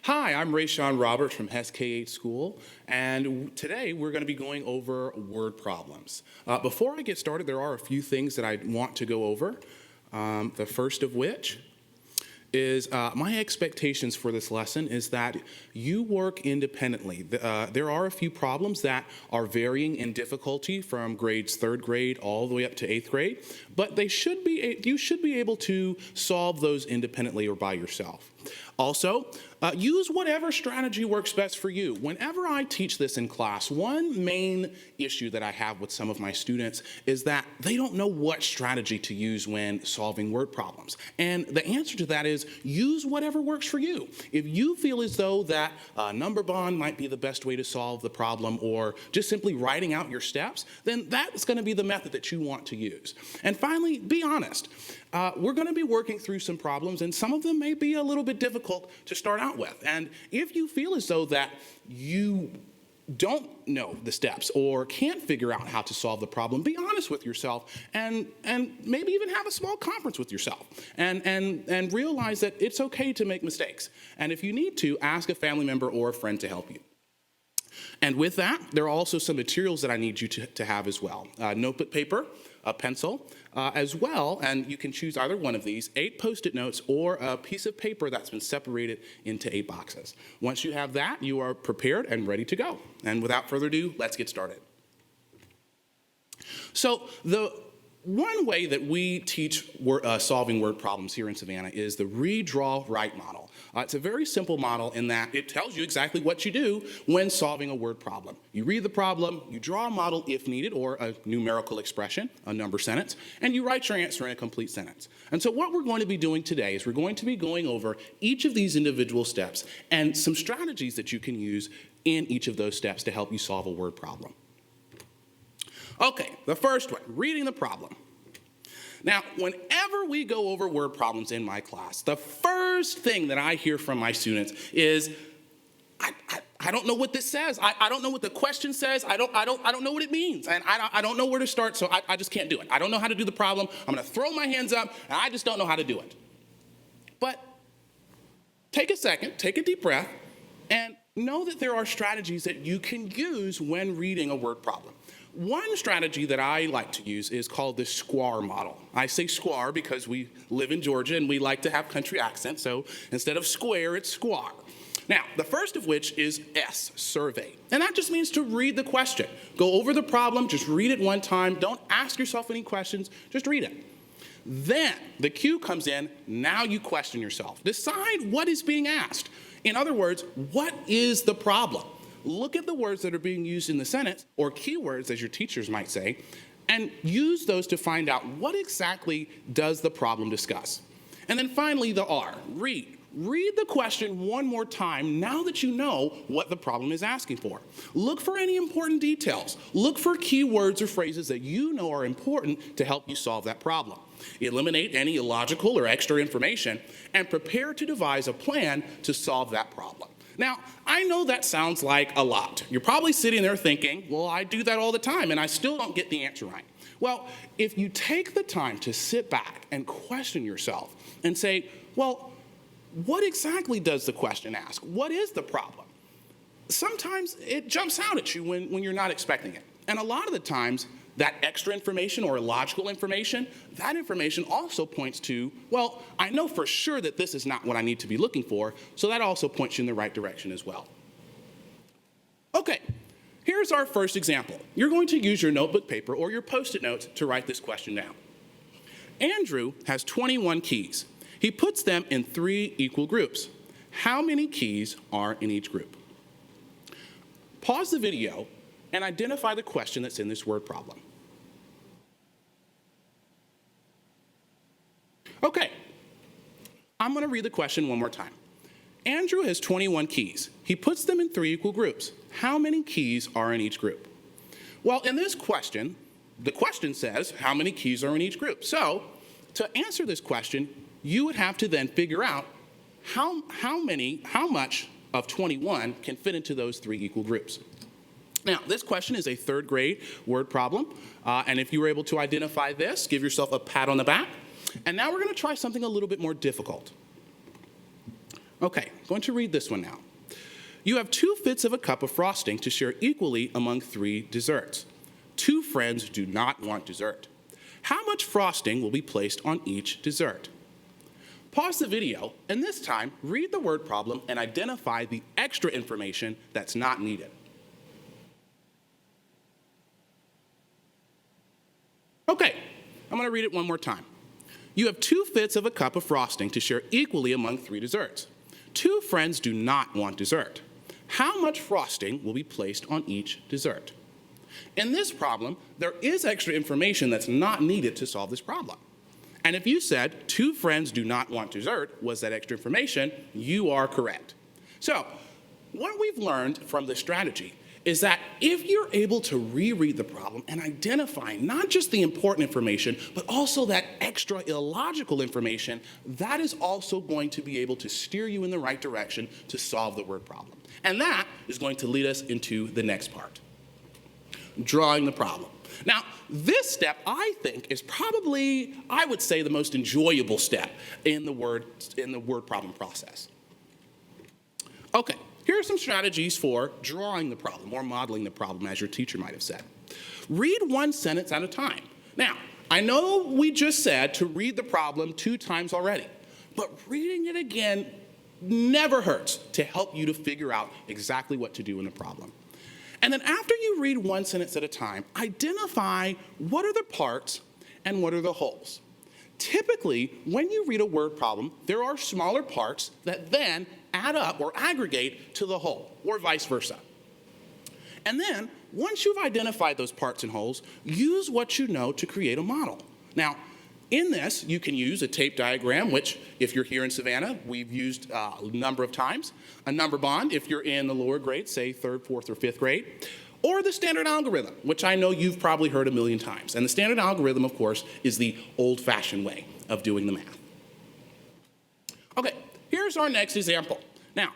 Hi, I'm Rayshawn Roberts from Hesse K-8 School, and today we're going to be going over word problems. Before I get started, there are a few things that I want to go over. The first of which is my expectations for this lesson is that you work independently. There are a few problems that are varying in difficulty from grades 3rd grade all the way up to 8th grade, but you should be able to solve those independently or by yourself. Also, use whatever strategy works best for you. Whenever I teach this in class, one main issue that I have with some of my students is that they don't know what strategy to use when solving word problems. And the answer to that is use whatever works for you. If you feel as though that number bond might be the best way to solve the problem, or just simply writing out your steps, then that's going to be the method that you want to use. And finally, be honest. We're going to be working through some problems, and some of them may be a little bit difficult to start out with. And if you feel as though that you don't know the steps or can't figure out how to solve the problem, be honest with yourself and maybe even have a small conference with yourself and realize that it's okay to make mistakes. And if you need to, ask a family member or a friend to help you. And with that, there are also some materials that I need you to have as well. Notebook paper, a pencil, as well, and you can choose either one of these, 8 Post-it notes or a piece of paper that's been separated into 8 boxes. Once you have that, you are prepared and ready to go. And without further ado, let's get started. So the one way that we teach solving word problems here in Savannah is the Redraw Write model. It's a very simple model in that it tells you exactly what you do when solving a word problem. You read the problem, you draw a model if needed, or a numerical expression, a number sentence, and you write your answer in a complete sentence. And so what we're going to be doing today is we're going to be going over each of these individual steps and some strategies that you can use in each of those steps to help you solve a word problem. Okay, the first one, reading the problem. Now, whenever we go over word problems in my class, the first thing that I hear from my students is, I don't know what this says. I don't know what the question says. I don't know what it means. And I don't know where to start, so I just can't do it. I don't know how to do the problem. I'm going to throw my hands up, and I just don't know how to do it. But take a second, take a deep breath, and know that there are strategies that you can use when reading a word problem. One strategy that I like to use is called the SQUAR model. I say SQUAR because we live in Georgia and we like to have country accents, so instead of square, it's SQUAR. Now, the first of which is S, survey. And that just means to read the question. Go over the problem, just read it one time. Don't ask yourself any questions, just read it. Then the Q comes in, now you question yourself. Decide what is being asked. In other words, what is the problem? Look at the words that are being used in the sentence, or keywords, as your teachers might say, and use those to find out what exactly does the problem discuss. And then finally, the R, read. Read the question one more time now that you know what the problem is asking for. Look for any important details. Look for keywords or phrases that you know are important to help you solve that problem. Eliminate any illogical or extra information, and prepare to devise a plan to solve that problem. Now, I know that sounds like a lot. You're probably sitting there thinking, well, I do that all the time, and I still don't get the answer right. Well, if you take the time to sit back and question yourself and say, well, what exactly does the question ask? What is the problem? Sometimes it jumps out at you when you're not expecting it. And a lot of the times, that extra information or illogical information, that information also points to, well, I know for sure that this is not what I need to be looking for, so that also points you in the right direction as well. Okay, here's our first example. You're going to use your notebook paper or your Post-it notes to write this question down. Andrew has 21 keys. He puts them in 3 equal groups. How many keys are in each group? Pause the video and identify the question that's in this word problem. Okay, I'm going to read the question one more time. Andrew has 21 keys. He puts them in 3 equal groups. How many keys are in each group? Well, in this question, the question says how many keys are in each group. So, to answer this question, you would have to then figure out how much of 21 can fit into those 3 equal groups. Now, this question is a 3rd grade word problem, and if you were able to identify this, give yourself a pat on the back. And now we're going to try something a little bit more difficult. Okay, I'm going to read this one now. You have 2/5 of a cup of frosting to share equally among 3 desserts. 2 friends do not want dessert. How much frosting will be placed on each dessert? Pause the video, and this time, read the word problem and identify the extra information that's not needed. Okay, I'm going to read it one more time. You have 2/5 of a cup of frosting to share equally among 3 desserts. 2 friends do not want dessert. How much frosting will be placed on each dessert? In this problem, there is extra information that's not needed to solve this problem. And if you said 2 friends do not want dessert was that extra information, you are correct. So, what we've learned from this strategy is that if you're able to reread the problem and identify not just the important information, but also that extra illogical information, that is also going to be able to steer you in the right direction to solve the word problem. And that is going to lead us into the next part, drawing the problem. Now, this step, I think, is probably, I would say, the most enjoyable step in the word problem process. Okay, here are some strategies for drawing the problem or modeling the problem, as your teacher might have said. Read one sentence at a time. Now, I know we just said to read the problem 2 times already, but reading it again never hurts to help you to figure out exactly what to do in the problem. And then after you read one sentence at a time, identify what are the parts and what are the wholes. Typically, when you read a word problem, there are smaller parts that then add up or aggregate to the whole, or vice versa. And then, once you've identified those parts and wholes, use what you know to create a model. Now, in this, you can use a tape diagram, which, if you're here in Savannah, we've used a number of times. A number bond, if you're in the lower grades, say 3rd, 4th, or 5th grade. Or the standard algorithm, which I know you've probably heard a million times. And the standard algorithm, of course, is the old-fashioned way of doing the math. Okay, here's our next example. Now,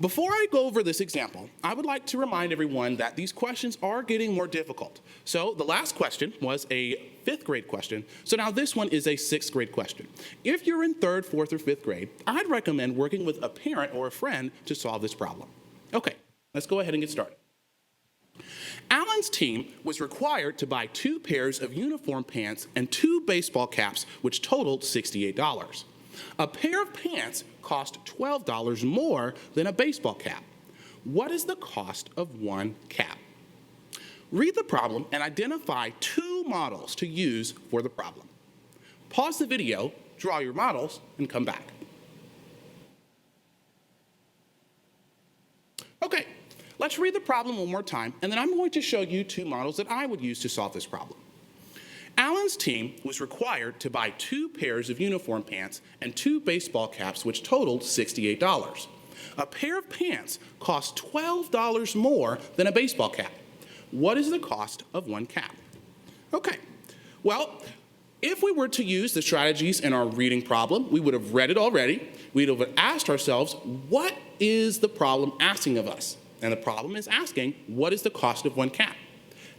before I go over this example, I would like to remind everyone that these questions are getting more difficult. So the last question was a 5th grade question, so now this one is a 6th grade question. If you're in 3rd, 4th, or 5th grade, I'd recommend working with a parent or a friend to solve this problem. Okay, let's go ahead and get started. Alan's team was required to buy 2 pairs of uniform pants and 2 baseball caps, which totaled $68. A pair of pants cost $12 more than a baseball cap. What is the cost of one cap? Read the problem and identify 2 models to use for the problem. Pause the video, draw your models, and come back. Okay, let's read the problem one more time, and then I'm going to show you 2 models that I would use to solve this problem. Alan's team was required to buy 2 pairs of uniform pants and 2 baseball caps, which totaled $68. A pair of pants cost $12 more than a baseball cap. What is the cost of one cap? Okay, well, if we were to use the strategies in our reading problem, we would have read it already. We'd have asked ourselves, what is the problem asking of us? And the problem is asking, what is the cost of one cap?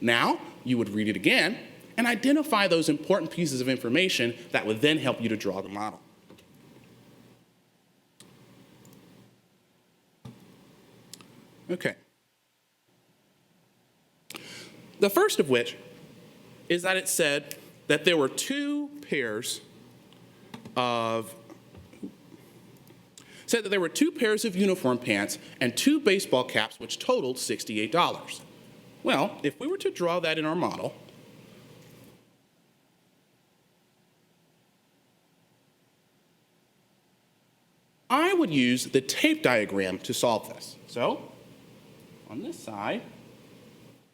Now, you would read it again and identify those important pieces of information that would then help you to draw the model. Okay. The first of which is that it said that there were 2 pairs of uniform pants and 2 baseball caps, which totaled $68. Well, if we were to draw that in our model, I would use the tape diagram to solve this. So, on this side,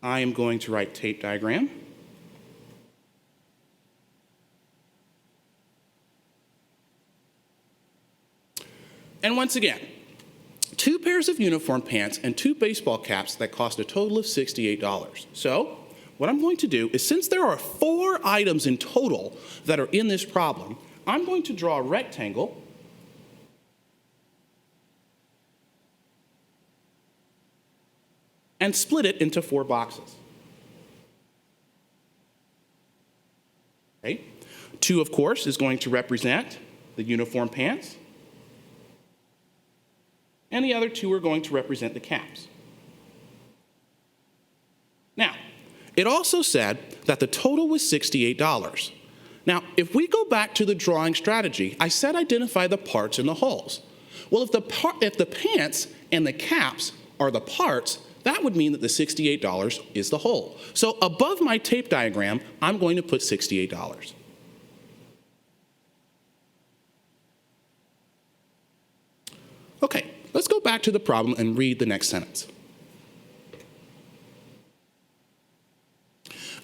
I am going to write tape diagram. And once again, 2 pairs of uniform pants and 2 baseball caps that cost a total of $68. So, what I'm going to do is, since there are 4 items in total that are in this problem, I'm going to draw a rectangle and split it into 4 boxes. Okay. 2, of course, is going to represent the uniform pants. and the other 2 are going to represent the caps. Now, it also said that the total was $68. Now, if we go back to the drawing strategy, I said identify the parts and the wholes. Well, if the pants and the caps are the parts, that would mean that the $68 is the whole. So above my tape diagram, I'm going to put $68. Okay, let's go back to the problem and read the next sentence.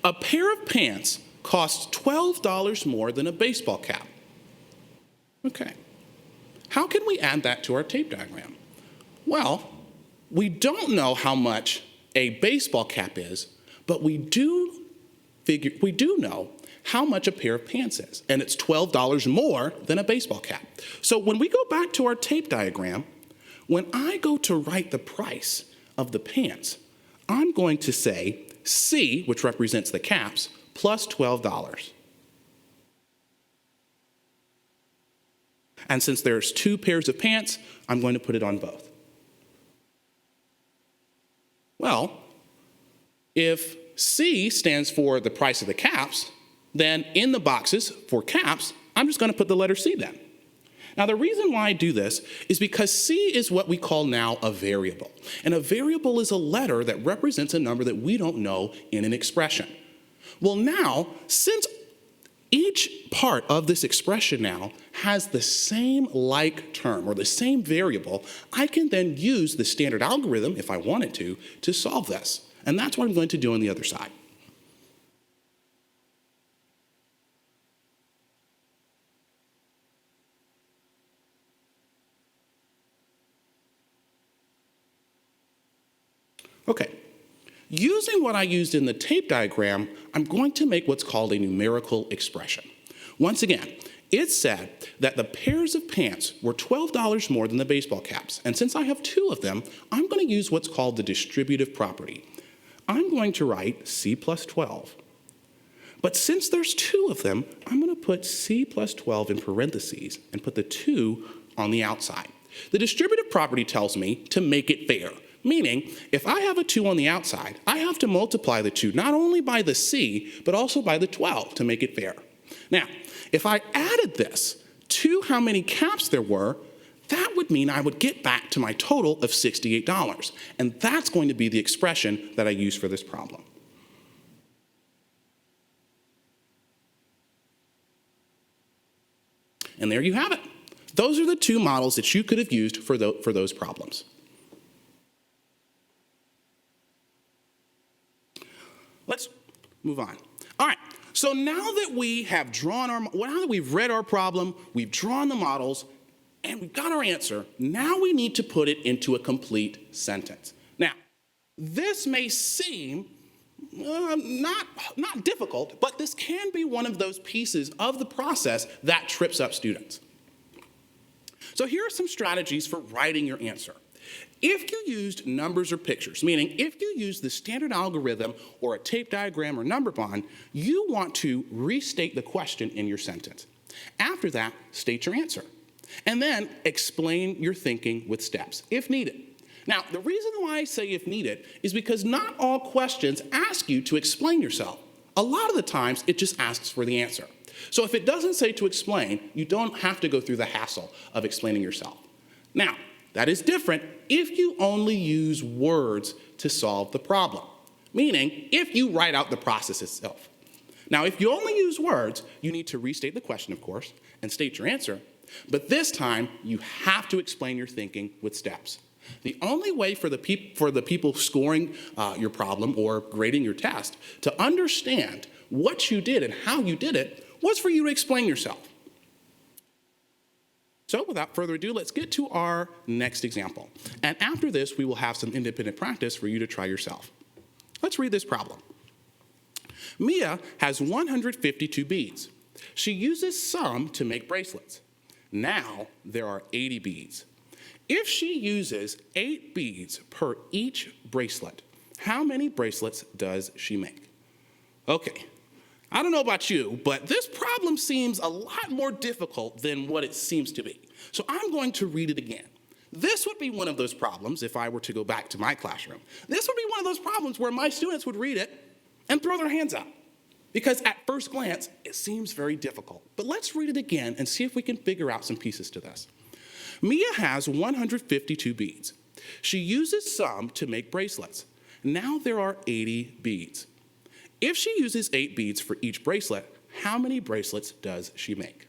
A pair of pants costs $12 more than a baseball cap. Okay. How can we add that to our tape diagram? Well, we don't know how much a baseball cap is, but we do know how much a pair of pants is, and it's $12 more than a baseball cap. So when we go back to our tape diagram, when I go to write the price of the pants, I'm going to say C, which represents the caps, plus $12. And since there's 2 pairs of pants, I'm going to put it on both. Well, if C stands for the price of the caps, then in the boxes for caps, I'm just going to put the letter C then. Now, the reason why I do this is because C is what we call now a variable. And a variable is a letter that represents a number that we don't know in an expression. Well, now, since each part of this expression now has the same like term or the same variable, I can then use the standard algorithm, if I wanted to solve this. And that's what I'm going to do on the other side. Okay, using what I used in the tape diagram, I'm going to make what's called a numerical expression. Once again, it said that the pairs of pants were $12 more than the baseball caps. And since I have 2 of them, I'm going to use what's called the distributive property. I'm going to write C plus 12. But since there's 2 of them, I'm going to put C plus 12 in parentheses and put the 2 on the outside. The distributive property tells me to make it fair. Meaning, if I have a 2 on the outside, I have to multiply the 2 not only by the C, but also by the 12 to make it fair. Now, if I added this to how many caps there were, that would mean I would get back to my total of $68. And that's going to be the expression that I use for this problem. And there you have it. Those are the 2 models that you could have used for those problems. Let's move on. All right, so now that we have now that we've read our problem, we've drawn the models, and we've got our answer, now we need to put it into a complete sentence. Now, this may seem not difficult, but this can be one of those pieces of the process that trips up students. So here are some strategies for writing your answer. If you used numbers or pictures, meaning if you use the standard algorithm or a tape diagram or number bond, you want to restate the question in your sentence. After that, state your answer. And then explain your thinking with steps, if needed. Now, the reason why I say if needed is because not all questions ask you to explain yourself. A lot of the times, it just asks for the answer. So if it doesn't say to explain, you don't have to go through the hassle of explaining yourself. Now, that is different if you only use words to solve the problem, meaning if you write out the process itself. Now, if you only use words, you need to restate the question, of course, and state your answer. But this time, you have to explain your thinking with steps. The only way for the people scoring your problem or grading your test to understand what you did and how you did it was for you to explain yourself. So without further ado, let's get to our next example. And after this, we will have some independent practice for you to try yourself. Let's read this problem. Mia has 152 beads. She uses some to make bracelets. Now there are 80 beads. If she uses 8 beads per each bracelet, how many bracelets does she make? Okay, I don't know about you, but this problem seems a lot more difficult than what it seems to be. So I'm going to read it again. This would be one of those problems if I were to go back to my classroom. This would be one of those problems where my students would read it and throw their hands up. Because at first glance, it seems very difficult. But let's read it again and see if we can figure out some pieces to this. Mia has 152 beads. She uses some to make bracelets. Now there are 80 beads. If she uses 8 beads for each bracelet, how many bracelets does she make?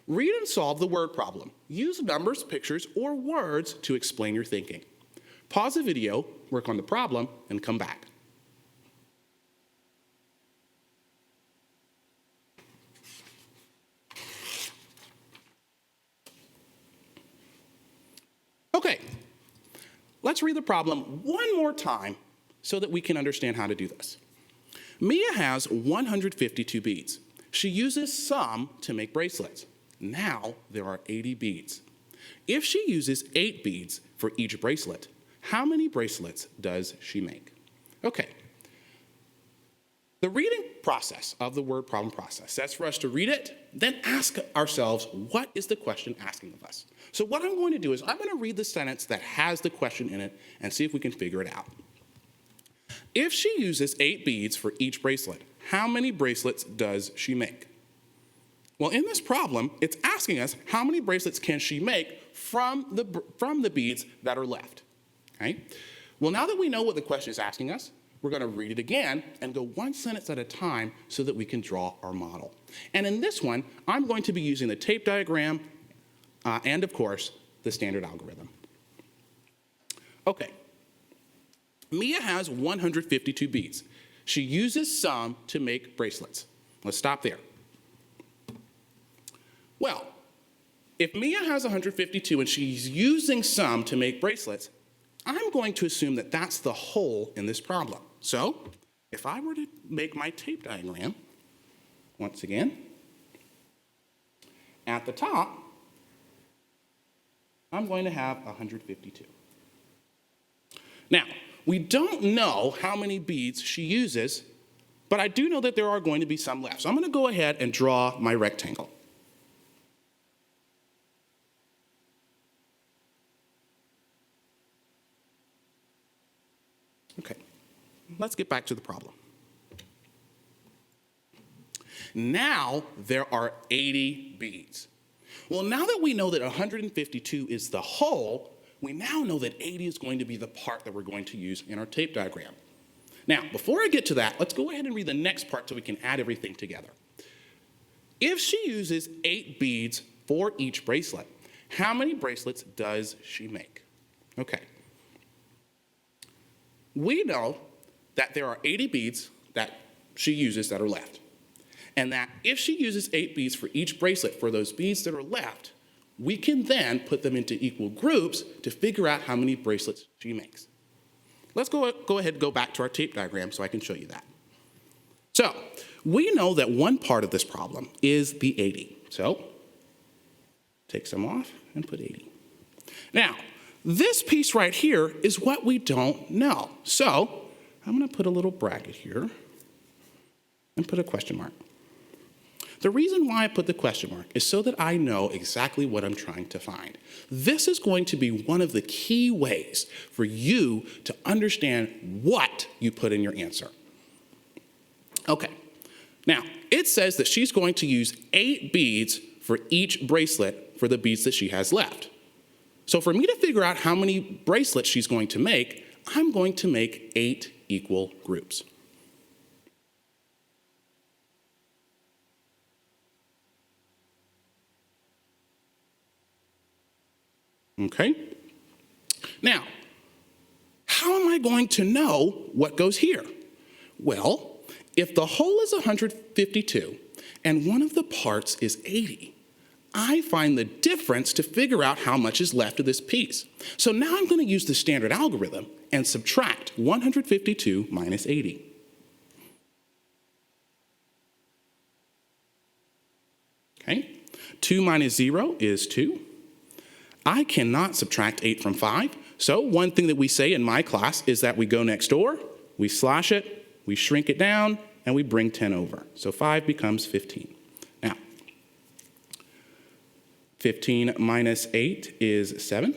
Read and solve the word problem. Use numbers, pictures, or words to explain your thinking. Pause the video, work on the problem, and come back. Okay, let's read the problem one more time so that we can understand how to do this. Mia has 152 beads. She uses some to make bracelets. Now there are 80 beads. If she uses 8 beads for each bracelet, how many bracelets does she make? Okay. The reading process of the word problem process, that's for us to read it, then ask ourselves, what is the question asking of us? So what I'm going to do is I'm going to read the sentence that has the question in it and see if we can figure it out. If she uses 8 beads for each bracelet, how many bracelets does she make? Well, in this problem, it's asking us how many bracelets can she make from the beads that are left, okay? Well, now that we know what the question is asking us, we're going to read it again and go one sentence at a time so that we can draw our model. And in this one, I'm going to be using the tape diagram and, of course, the standard algorithm. Okay. Mia has 152 beads. She uses some to make bracelets. Let's stop there. Well, if Mia has 152 and she's using some to make bracelets, I'm going to assume that that's the whole in this problem. So, if I were to make my tape diagram, once again, at the top, I'm going to have 152. Now, we don't know how many beads she uses, but I do know that there are going to be some left. So I'm going to go ahead and draw my rectangle. Okay, let's get back to the problem. Now there are 80 beads. Well, now that we know that 152 is the whole, we now know that 80 is going to be the part that we're going to use in our tape diagram. Now, before I get to that, let's go ahead and read the next part so we can add everything together. If she uses 8 beads for each bracelet, how many bracelets does she make? Okay. We know that there are 80 beads that she uses that are left. And that if she uses 8 beads for each bracelet for those beads that are left, we can then put them into equal groups to figure out how many bracelets she makes. Let's go ahead and go back to our tape diagram so I can show you that. So we know that one part of this problem is the 80. So take some off and put 80. Now, this piece right here is what we don't know. So I'm going to put a little bracket here and put a question mark. The reason why I put the question mark is so that I know exactly what I'm trying to find. This is going to be one of the key ways for you to understand what you put in your answer. Okay, now it says that she's going to use 8 beads for each bracelet for the beads that she has left. So for me to figure out how many bracelets she's going to make, I'm going to make 8 equal groups. Okay? Now, how am I going to know what goes here? Well, if the whole is 152 and one of the parts is 80, I find the difference to figure out how much is left of this piece. So now I'm going to use the standard algorithm and subtract 152 minus 80. Okay? 2 minus 0 is 2. I cannot subtract 8 from 5, so one thing that we say in my class is that we go next door, we slash it, we shrink it down, and we bring 10 over. So 5 becomes 15. Now, 15 minus 8 is 7.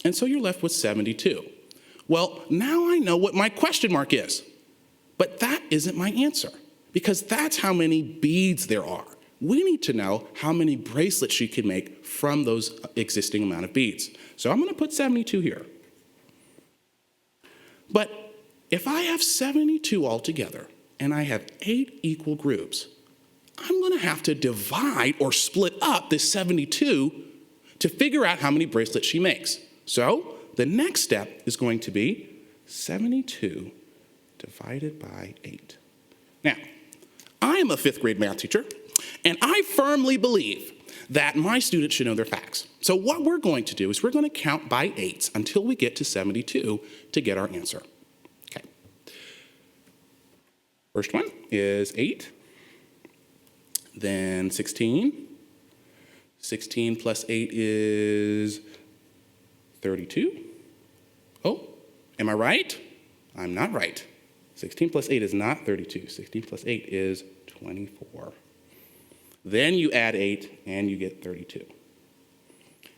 And so you're left with 72. Well, now I know what my question mark is. But that isn't my answer, because that's how many beads there are. We need to know how many bracelets she can make from those existing amount of beads. So I'm going to put 72 here. But if I have 72 altogether, and I have 8 equal groups, I'm going to have to divide or split up this 72 to figure out how many bracelets she makes. So the next step is going to be 72 divided by 8. Now, I am a 5th grade math teacher, and I firmly believe that my students should know their facts. So what we're going to do is we're going to count by 8s until we get to 72 to get our answer. Okay. First one is 8, then 16. 16 plus 8 is 32. Oh, am I right? I'm not right. 16 plus 8 is not 32. 16 plus 8 is 24. Then you add 8 and you get 32.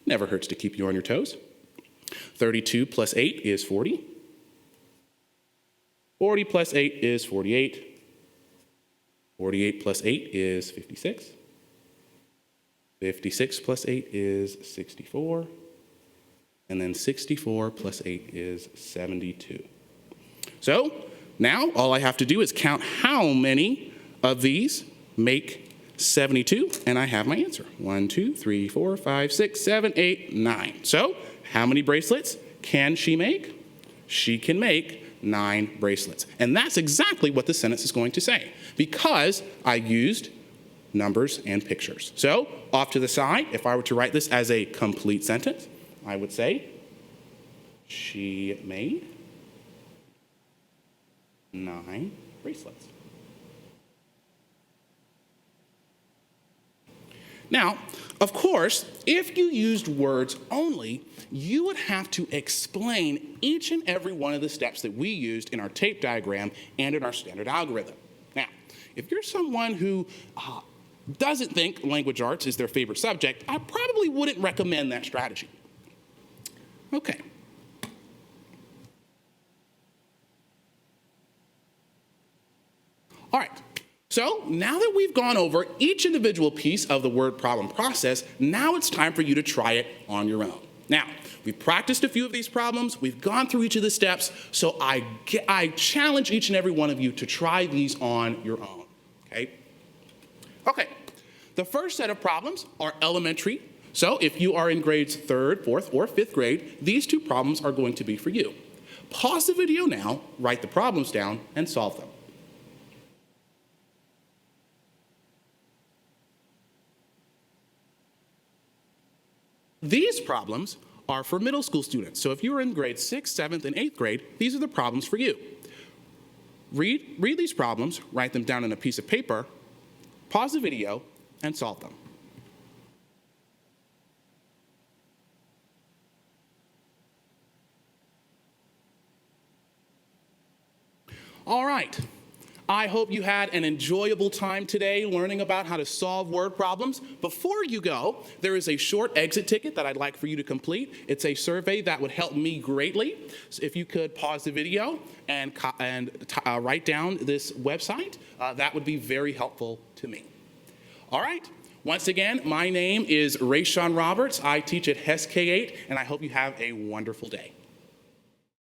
Never hurts to keep you on your toes. 32 plus 8 is 40. 40 plus 8 is 48. 48 plus 8 is 56. 56 plus 8 is 64. And then 64 plus 8 is 72. So now all I have to do is count how many of these make 72, and I have my answer. 1, 2, 3, 4, 5, 6, 7, 8, 9. So how many bracelets can she make? She can make 9 bracelets. And that's exactly what the sentence is going to say, because I used numbers and pictures. So off to the side, if I were to write this as a complete sentence, I would say, she made 9 bracelets. Now, of course, if you used words only, you would have to explain each and every one of the steps that we used in our tape diagram and in our standard algorithm. Now, if you're someone who doesn't think language arts is their favorite subject, I probably wouldn't recommend that strategy. Okay. All right, so now that we've gone over each individual piece of the word problem process, now it's time for you to try it on your own. Now, we've practiced a few of these problems, we've gone through each of the steps, so I challenge each and every one of you to try these on your own, okay? Okay, the first set of problems are elementary. So if you are in grades 3rd, 4th, or 5th grade, these 2 problems are going to be for you. Pause the video now, write the problems down, and solve them. These problems are for middle school students. So if you are in grades 6th, 7th, and 8th grade, these are the problems for you. Read these problems, write them down on a piece of paper, pause the video, and solve them. All right. I hope you had an enjoyable time today learning about how to solve word problems. Before you go, there is a short exit ticket that I'd like for you to complete. It's a survey that would help me greatly. So if you could pause the video and write down this website, that would be very helpful to me. All right. Once again, my name is Rayshawn Roberts. I teach at Hesse K-8, and I hope you have a wonderful day.